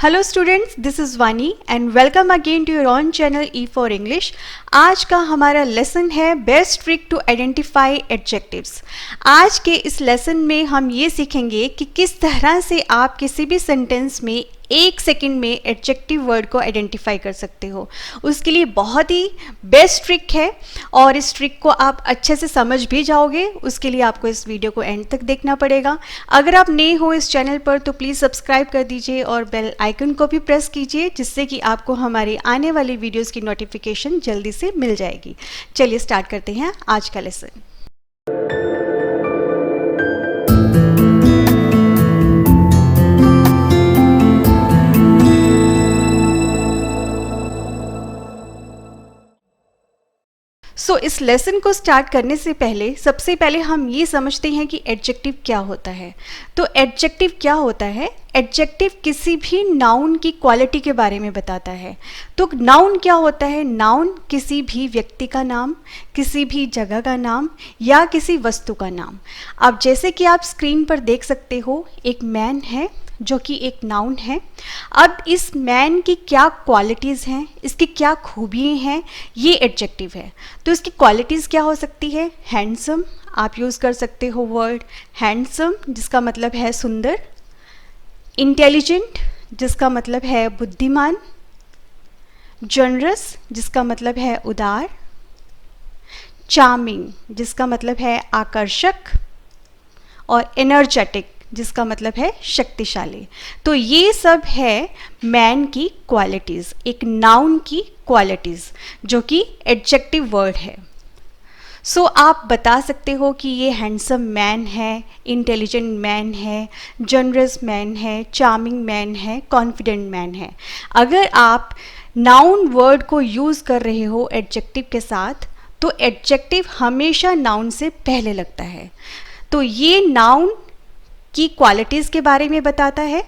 Hello students, this is Vani and welcome again to your own channel E for English. आज का हमारा lesson है best trick to identify adjectives. आज के इस लेसन में हम ये सीखेंगे कि किस तरह से आप किसी भी सेंटेंस में एक सेकंड में एडजेक्टिव वर्ड को आइडेंटिफाई कर सकते हो। उसके लिए बहुत ही बेस्ट ट्रिक है और इस ट्रिक को आप अच्छे से समझ भी जाओगे। उसके लिए आपको इस वीडियो को एंड तक देखना पड़ेगा। अगर आप नए हो इस चैनल पर तो प्लीज़ सब्सक्राइब कर दीजिए और बेल आइकन को भी प्रेस कीजिए, जिससे कि आपको हमारी आने वाली वीडियोस की नोटिफिकेशन जल्दी से मिल जाएगी। चलिए स्टार्ट करते हैं आज का लेसन। इस लेसन को स्टार्ट करने से पहले सबसे पहले हम ये समझते हैं कि एडजेक्टिव क्या होता है। तो एडजेक्टिव क्या होता है? एडजेक्टिव किसी भी नाउन की क्वालिटी के बारे में बताता है। तो नाउन क्या होता है? नाउन किसी भी व्यक्ति का नाम, किसी भी जगह का नाम या किसी वस्तु का नाम। अब जैसे कि आप स्क्रीन पर देख सकते हो, एक मैन है जो कि एक नाउन है। अब इस मैन की क्या क्वालिटीज़ हैं, इसकी क्या खूबियाँ हैं, ये एडजेक्टिव है। तो इसकी क्वालिटीज़ क्या हो सकती है? हैंडसम, आप यूज़ कर सकते हो वर्ड हैंडसम, जिसका मतलब है सुंदर। इंटेलिजेंट, जिसका मतलब है बुद्धिमान। जनरस, जिसका मतलब है उदार। चार्मिंग, जिसका मतलब है आकर्षक। और एनर्जेटिक, जिसका मतलब है शक्तिशाली। तो ये सब है मैन की क्वालिटीज़, एक नाउन की क्वालिटीज़, जो कि एडजेक्टिव वर्ड है। आप बता सकते हो कि ये हैंडसम मैन है, इंटेलिजेंट मैन है, जनरस मैन है, चार्मिंग मैन है, कॉन्फिडेंट मैन है। अगर आप नाउन वर्ड को यूज़ कर रहे हो एडजेक्टिव के साथ, तो एडजेक्टिव हमेशा नाउन से पहले लगता है। तो ये नाउन की क्वालिटीज़ के बारे में बताता है।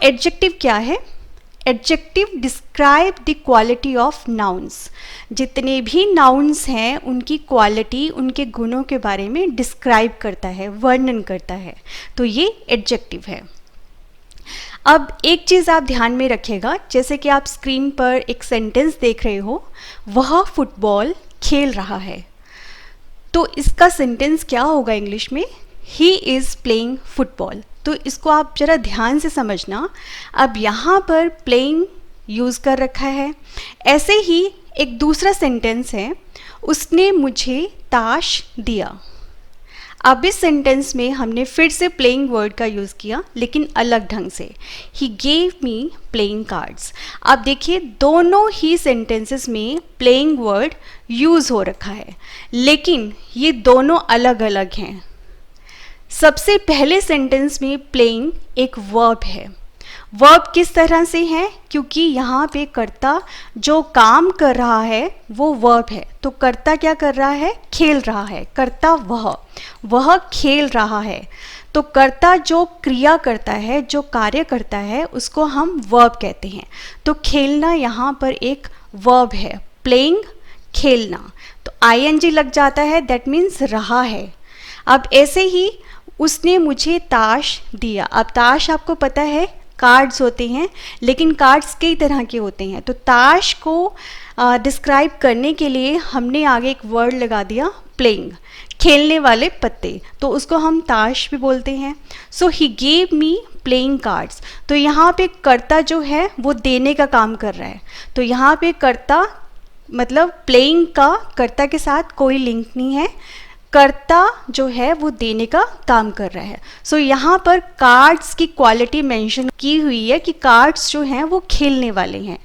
एडजेक्टिव क्या है? Adjective describe the quality of nouns. जितने भी नाउन्स हैं उनकी क्वालिटी, उनके गुणों के बारे में डिस्क्राइब करता है, वर्णन करता है। तो ये एडजेक्टिव है। अब एक चीज़ आप ध्यान में रखिएगा, जैसे कि आप स्क्रीन पर एक सेंटेंस देख रहे हो, वह फुटबॉल खेल रहा है। तो इसका सेंटेंस क्या होगा इंग्लिश में? He is playing football. तो इसको आप ज़रा ध्यान से समझना। अब यहाँ पर प्लेइंग यूज़ कर रखा है। ऐसे ही एक दूसरा सेंटेंस है, उसने मुझे ताश दिया। अब इस सेंटेंस में हमने फिर से प्लेइंग वर्ड का यूज़ किया, लेकिन अलग ढंग से। He gave me playing cards. अब देखिए, दोनों ही सेंटेंसेस में प्लेइंग वर्ड यूज़ हो रखा है, लेकिन ये दोनों अलग अलग हैं। सबसे पहले सेंटेंस में प्लेइंग एक वर्ब है। वर्ब किस तरह से है? क्योंकि यहाँ पे कर्ता जो काम कर रहा है वो वर्ब है। तो कर्ता क्या कर रहा है? खेल रहा है। कर्ता वह खेल रहा है। तो कर्ता जो क्रिया करता है, जो कार्य करता है, उसको हम वर्ब कहते हैं। तो खेलना यहाँ पर एक वर्ब है, प्लेइंग, खेलना। तो ING लग जाता है, दैट मीन्स रहा है। अब ऐसे ही उसने मुझे ताश दिया। अब ताश आपको पता है कार्ड्स होते हैं, लेकिन कार्ड्स कई तरह के होते हैं। तो ताश को डिस्क्राइब करने के लिए हमने आगे एक वर्ड लगा दिया, प्लेइंग, खेलने वाले पत्ते। तो उसको हम ताश भी बोलते हैं। He gave me playing cards. तो यहाँ पे कर्ता जो है वो देने का काम कर रहा है। तो यहाँ पे कर्ता मतलब प्लेइंग का कर्ता के साथ कोई लिंक नहीं है। कर्ता जो है वो देने का काम कर रहा है। यहाँ पर कार्ड्स की क्वालिटी मेंशन की हुई है कि कार्ड्स जो हैं वो खेलने वाले हैं।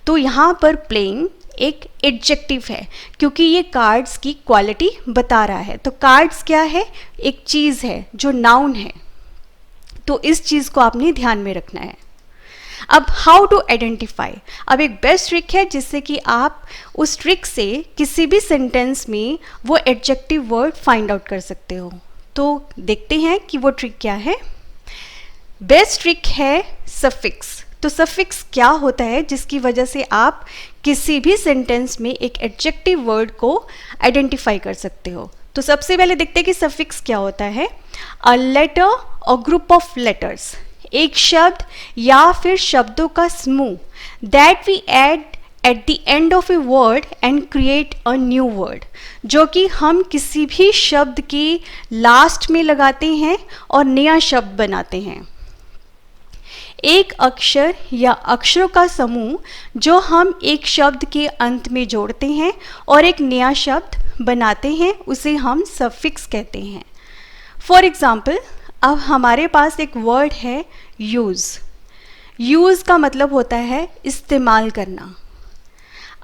तो यहाँ पर प्लेइंग एक एडजेक्टिव है, क्योंकि ये कार्ड्स की क्वालिटी बता रहा है। तो कार्ड्स क्या है? एक चीज़ है जो नाउन है। तो इस चीज़ को आपने ध्यान में रखना है। अब हाउ टू आइडेंटिफाई, अब एक बेस्ट ट्रिक है जिससे कि आप उस ट्रिक से किसी भी सेंटेंस में वो एडजेक्टिव वर्ड फाइंड आउट कर सकते हो। तो देखते हैं कि वो ट्रिक क्या है। बेस्ट ट्रिक है सफिक्स। तो सफिक्स क्या होता है जिसकी वजह से आप किसी भी सेंटेंस में एक एडजेक्टिव वर्ड को आइडेंटिफाई कर सकते हो। तो सबसे पहले देखते हैं कि सफिक्स क्या होता है। अ लेटर और ग्रुप ऑफ लेटर्स, एक शब्द या फिर शब्दों का समूह that we add at the end of a word and create a new word, जो कि हम किसी भी शब्द के लास्ट में लगाते हैं और नया शब्द बनाते हैं। एक अक्षर या अक्षरों का समूह जो हम एक शब्द के अंत में जोड़ते हैं और एक नया शब्द बनाते हैं, उसे हम सफिक्स कहते हैं। फॉर एग्जाम्पल, अब हमारे पास एक वर्ड है यूज़। यूज़ का मतलब होता है इस्तेमाल करना।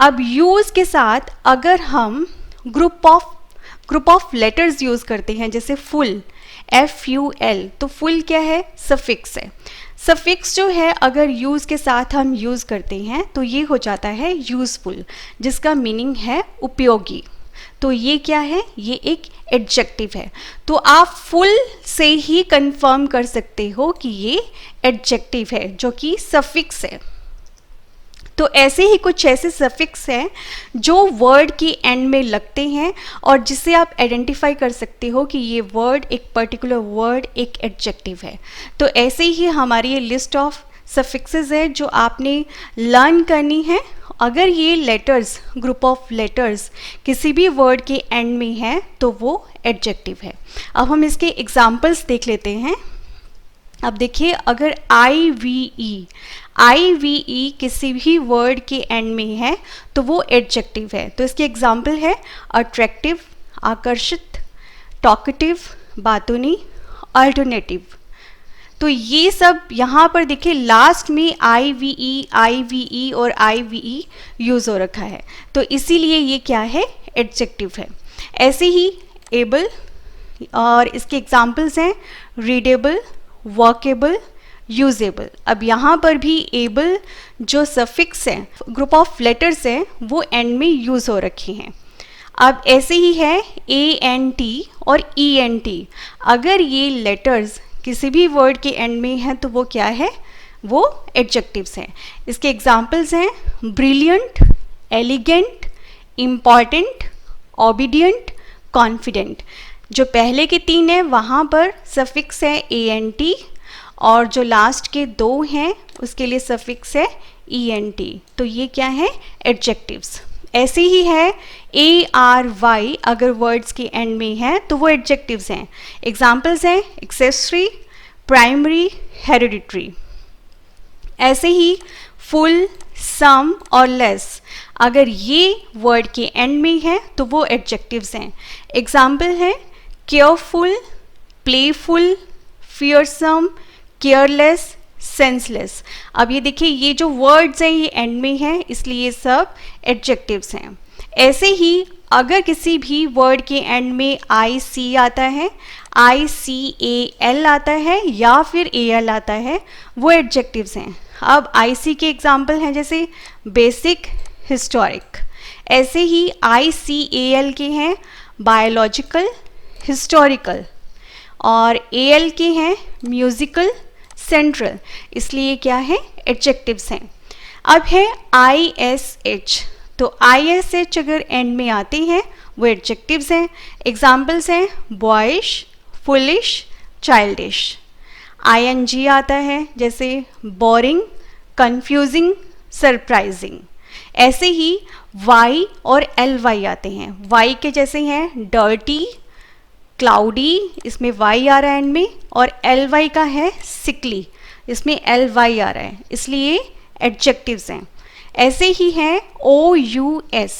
अब यूज़ के साथ अगर हम ग्रुप ऑफ लेटर्स यूज़ करते हैं, जैसे फुल, FUL, तो फुल क्या है? सफिक्स है। सफिक्स जो है अगर यूज़ के साथ हम यूज़ करते हैं तो ये हो जाता है यूज़फुल, जिसका मीनिंग है उपयोगी। तो ये क्या है? ये एक एडजेक्टिव है। तो आप फुल से ही कंफर्म कर सकते हो कि ये एडजेक्टिव है जो कि सफिक्स है। तो ऐसे ही कुछ ऐसे सफिक्स हैं जो वर्ड के एंड में लगते हैं और जिससे आप आइडेंटिफाई कर सकते हो कि ये वर्ड, एक पर्टिकुलर वर्ड एक एडजेक्टिव है। तो ऐसे ही हमारी ये लिस्ट ऑफ सफिक्सेस है जो आपने लर्न करनी है। अगर ये लेटर्स, ग्रुप ऑफ लेटर्स किसी भी वर्ड के एंड में है तो वो एडजेक्टिव है। अब हम इसके एग्जाम्पल्स देख लेते हैं। अब देखिए, अगर IVE किसी भी वर्ड के एंड में है तो वो एडजेक्टिव है। तो इसके एग्जाम्पल है अट्रैक्टिव, आकर्षित, टॉकेटिव, बातूनी, अल्टरनेटिव। तो ये सब यहाँ पर देखिए लास्ट में IVE और IVE यूज़ हो रखा है, तो इसीलिए ये क्या है? एडजेक्टिव है। ऐसे ही एबल, और इसके एग्जाम्पल्स हैं रीडेबल, वर्केबल, यूजेबल। अब यहाँ पर भी एबल जो सफिक्स है, ग्रुप ऑफ लेटर्स हैं, वो एंड में यूज़ हो रखे हैं। अब ऐसे ही है ANT और ENT। अगर ये लेटर्स किसी भी वर्ड के एंड में है तो वो क्या है? वो एडजेक्टिव्स हैं। इसके एग्जाम्पल्स हैं brilliant, elegant, important, obedient, confident. जो पहले के तीन हैं वहाँ पर सफिक्स है ANT, और जो लास्ट के दो हैं उसके लिए सफिक्स है ENT। तो ये क्या है? एडजेक्टिव्स। ऐसे ही है ARY, अगर वर्ड्स के एंड में है तो वो एडजेक्टिव्स हैं। एग्जाम्पल्स हैं एक्सेसरी, प्राइमरी, हेरिडिटरी। ऐसे ही फुल, सम और लेस, अगर ये वर्ड के एंड में है तो वो एडजेक्टिव्स हैं। एग्जाम्पल है careful, playful, fearsome, careless, senseless. अब ये देखिए, ये जो वर्ड्स हैं ये एंड में हैं, इसलिए ये सब एडजेक्टिव्स हैं। ऐसे ही अगर किसी भी वर्ड के एंड में IC आता है, ICAL आता है या फिर AL आता है, वो एडजेक्टिव्स हैं। अब IC के एग्जाम्पल हैं जैसे बेसिक, हिस्टोरिक। ऐसे ही ICAL के हैं बायोलॉजिकल, हिस्टोरिकल, और AL के हैं म्यूजिकल, सेंट्रल। इसलिए क्या है? एडजेक्टिव्स हैं। अब है ISH, तो ISH अगर एंड में आते हैं वो एडजेक्टिव्स हैं। एग्जाम्पल्स हैं बॉयश, फुलिश, चाइल्डिश। ING आता है जैसे बोरिंग, कंफ्यूजिंग, सरप्राइजिंग। ऐसे ही Y और LY आते हैं। Y के जैसे हैं डर्टी, क्लाउडी, इसमें Y आ रहा है एंड में, और LY का है सिकली, इसमें LY आ रहा है, इसलिए एडजेक्टिव्स हैं। ऐसे ही हैं OUS।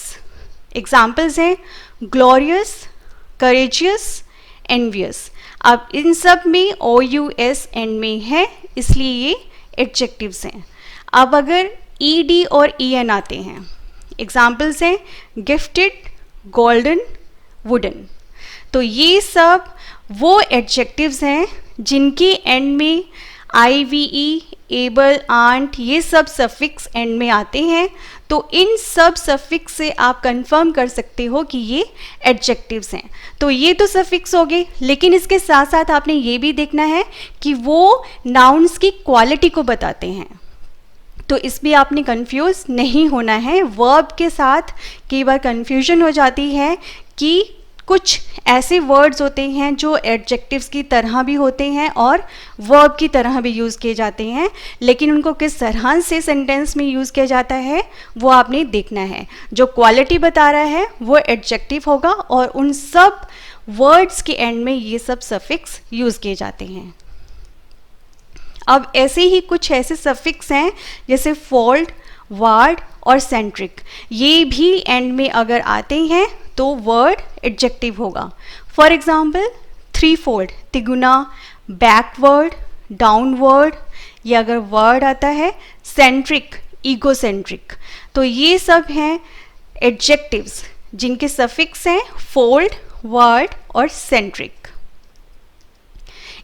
एग्जाम्पल्स हैं ग्लोरियस, करेजियस, एनवियस। अब इन सब में OUS एंड में है, इसलिए ये एडजेक्टिव्स हैं। अब अगर ED और EN आते हैं, एग्जाम्पल्स हैं गिफ्टेड, गोल्डन, वुडन। तो ये सब वो एडजेक्टिव्स हैं जिनके एंड में IVE, एबल, आंट, ये सब सफिक्स एंड में आते हैं। तो इन सब सफिक्स से आप कंफर्म कर सकते हो कि ये एडजेक्टिव्स हैं। तो ये तो सफिक्स हो गए, लेकिन इसके साथ साथ आपने ये भी देखना है कि वो नाउन्स की क्वालिटी को बताते हैं। तो इसमें आपने कंफ्यूज नहीं होना है। वर्ब के साथ कई बार कंफ्यूजन हो जाती है कि कुछ ऐसे वर्ड्स होते हैं जो एडजेक्टिव्स की तरह भी होते हैं और वर्ब की तरह भी यूज़ किए जाते हैं, लेकिन उनको किस तरह से सेंटेंस में यूज़ किया जाता है वो आपने देखना है। जो क्वालिटी बता रहा है वो एडजेक्टिव होगा और उन सब वर्ड्स के एंड में ये सब सफिक्स यूज़ किए जाते हैं। अब ऐसे ही कुछ ऐसे सफिक्स हैं जैसे फोल्ड, वार्ड और सेंट्रिक, ये भी एंड में अगर आते हैं तो वर्ड एडजेक्टिव होगा। फॉर एग्जाम्पल थ्री फोल्ड, तिगुना, बैकवर्ड, डाउनवर्ड, ये अगर वर्ड आता है। सेंट्रिक, ईगोसेंट्रिक, तो ये सब हैं एडजेक्टिव्स जिनके सफिक्स हैं फोल्ड, वर्ड और सेंट्रिक।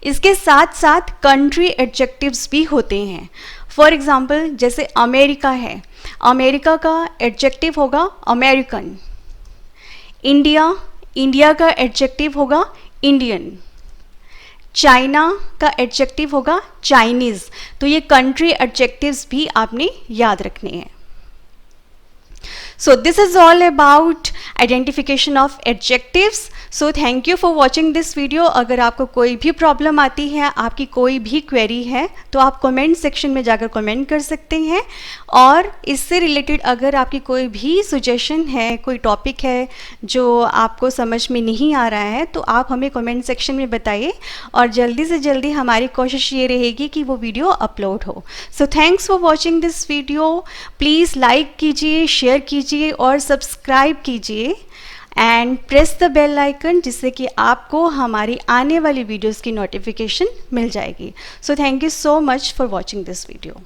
इसके साथ साथ कंट्री एडजेक्टिव्स भी होते हैं। फॉर एग्जाम्पल जैसे अमेरिका है, अमेरिका का एडजेक्टिव होगा अमेरिकन। इंडिया, इंडिया का एडजेक्टिव होगा इंडियन। चाइना का एडजेक्टिव होगा चाइनीज़। तो ये कंट्री एडजेक्टिव्स भी आपने याद रखने हैं। So this is all about identification of adjectives. So thank you for watching this video. अगर आपको कोई भी प्रॉब्लम आती है, आपकी कोई भी क्वेरी है, तो आप कमेंट सेक्शन में जाकर कमेंट कर सकते हैं। और इससे रिलेटेड अगर आपकी कोई भी सजेशन है, कोई टॉपिक है जो आपको समझ में नहीं आ रहा है, तो आप हमें कमेंट सेक्शन में बताइए और जल्दी से जल्दी हमारी कोशिश ये रहेगी कि वो वीडियो अपलोड हो। So thanks for watching this video. Please like कीजिए, शेयर कीजिए और सब्सक्राइब कीजिए and press the bell icon, जिससे कि आपको हमारी आने वाली वीडियोस की नोटिफिकेशन मिल जाएगी। So thank you so much for watching this video.